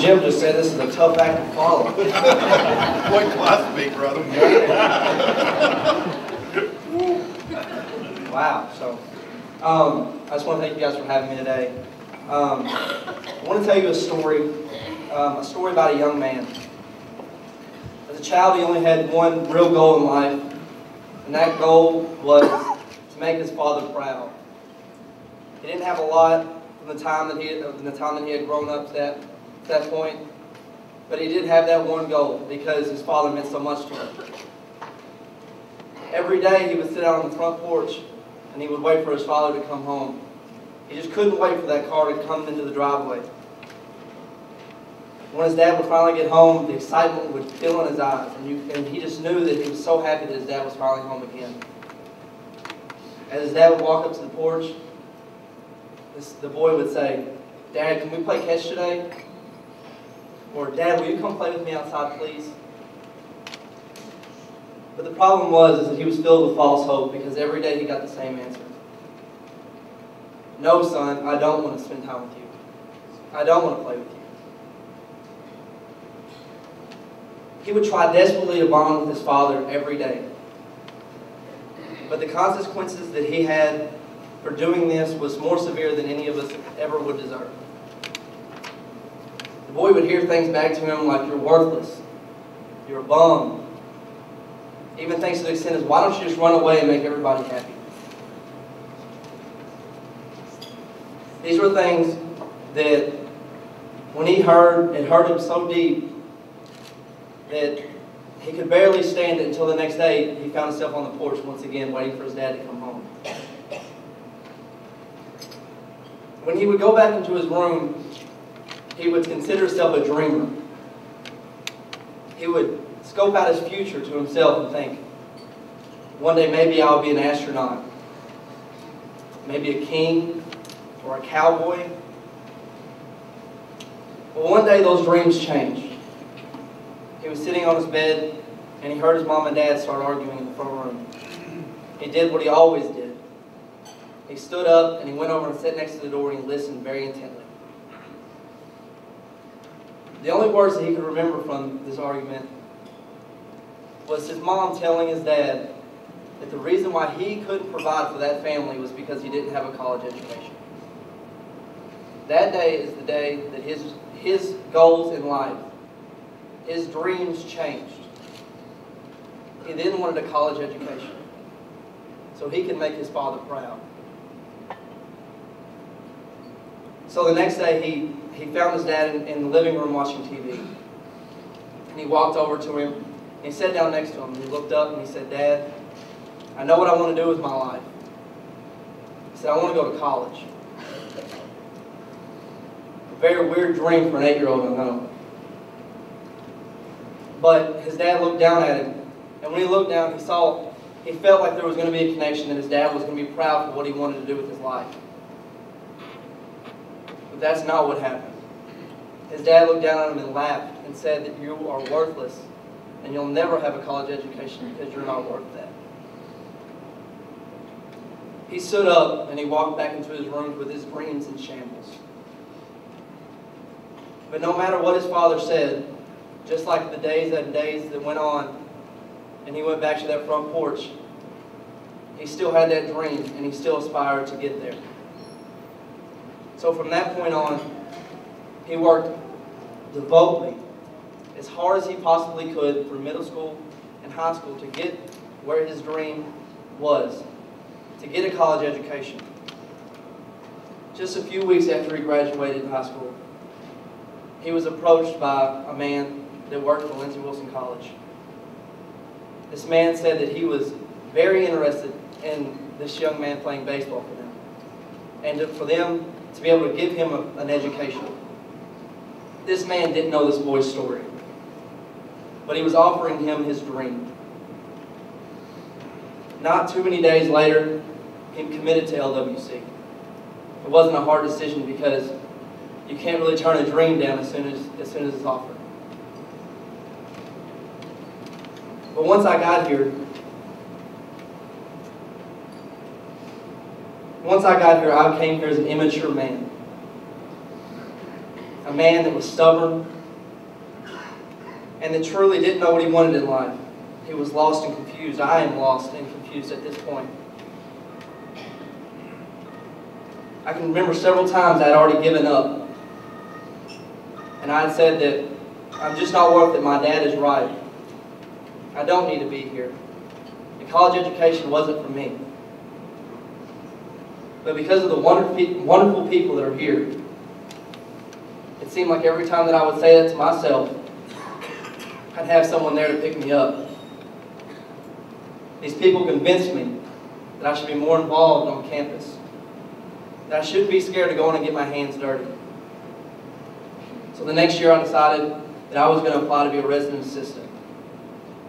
Jim just said this is a tough act to follow. What class me, brother? Wow. So, I just want to thank you guys for having me today. I want to tell you a story about a young man. As a child, he only had one real goal in life, and that goal was to make his father proud. He didn't have a lot from the time that he had grown up to that point, but he did have that one goal because his father meant so much to him. Every day he would sit out on the front porch and he would wait for his father to come home. He just couldn't wait for that car to come into the driveway. When his dad would finally get home, the excitement would fill in his eyes, and he just knew that he was so happy that his dad was finally home again. As his dad would walk up to the porch, the boy would say, "Dad, can we play catch today?" Or, "Dad, will you come play with me outside, please?" But the problem was that he was filled with false hope because every day he got the same answer. "No, son, I don't want to spend time with you. I don't want to play with you." He would try desperately to bond with his father every day. But the consequences that he had for doing this was more severe than any of us ever would deserve. The boy would hear things back to him like, "You're worthless. You're a bum." Even things to the extent of, "Why don't you just run away and make everybody happy?" These were things that when he heard, it hurt him so deep that he could barely stand it until the next day he found himself on the porch once again waiting for his dad to come home. When he would go back into his room, he would consider himself a dreamer. He would scope out his future to himself and think, one day maybe I'll be an astronaut, maybe a king or a cowboy. Well, one day those dreams changed. He was sitting on his bed and he heard his mom and dad start arguing in the front room. He did what he always did. He stood up and he went over and sat next to the door and he listened very intently. The only words that he could remember from this argument was his mom telling his dad that the reason why he couldn't provide for that family was because he didn't have a college education. That day is the day that his goals in life, his dreams changed. He then wanted a college education so he could make his father proud. So the next day he found his dad in the living room watching TV. And he walked over to him and he sat down next to him and he looked up and he said, "Dad, I know what I want to do with my life." He said, "I want to go to college." A very weird dream for an 8-year-old, I know. But his dad looked down at him, and when he looked down, he felt like there was going to be a connection, that his dad was going to be proud for what he wanted to do with his life. But that's not what happened. His dad looked down at him and laughed and said that you are worthless, and you'll never have a college education because you're not worth that. He stood up and he walked back into his room with his dreams in shambles. But no matter what his father said, just like the days that went on, and he went back to that front porch, he still had that dream, and he still aspired to get there. So from that point on, he worked devotedly, as hard as he possibly could, through middle school and high school to get where his dream was, to get a college education. Just a few weeks after he graduated high school, he was approached by a man that worked for Lindsey College. This man said that he was very interested in this young man playing baseball for them, and for them to be able to give him an education. This man didn't know this boy's story, but he was offering him his dream. Not too many days later, he committed to LWC. It wasn't a hard decision because you can't really turn a dream down as soon as it's offered. But once I got here, I came here as an immature man. a man that was stubborn, and that truly didn't know what he wanted in life. He was lost and confused. I am lost and confused at this point. I can remember several times I had already given up. And I had said that I'm just not worth it. My dad is right. I don't need to be here. The college education wasn't for me. But because of the wonderful people that are here, it seemed like every time that I would say that to myself, I'd have someone there to pick me up. These people convinced me that I should be more involved on campus, that I shouldn't be scared to go in and get my hands dirty. So the next year I decided that I was going to apply to be a resident assistant.